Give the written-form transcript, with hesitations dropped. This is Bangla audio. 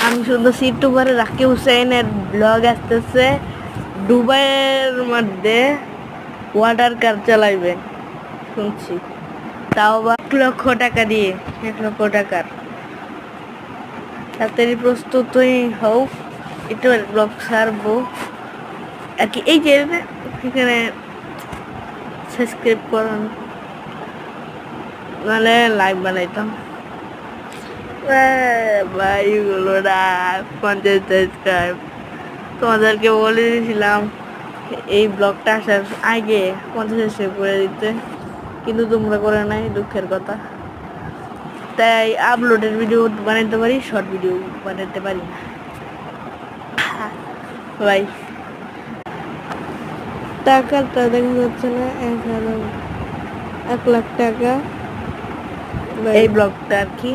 আমি শুনতেছি ইউটিউবারে রাকিব হুসেনের ব্লগ আসতেছে, দুবাইয়ের মধ্যে ওয়াটার কার চালাইবে শুনছি, তাও বা 1 লক্ষ টাকা দিয়ে, 1 লক্ষ টাকার। তাড়াতাড়ি প্রস্তুত হও, একটু ব্লগ ছাড়বো আর কি। এই যে এখানে সাবস্ক্রাইব করেন, নাহলে লাইভ বানাইতাম ভাইগুলো না। 50 সাবস্ক্রাইব তোমাদেরকে বলে দিয়েছিলাম এই ব্লগটা আসার আগে 50 সাবস্ক্রাইব করে দিতে, কিন্তু তোমরা করে নাই, দুঃখের কথা। তাই আপলোডের ভিডিও বানাইতে পারি, শর্ট ভিডিও বানাইতে পারি না ভাই। টাকাটা দেখা যাচ্ছে না, 1 লাখ টাকা এই ব্লগটা আর কি।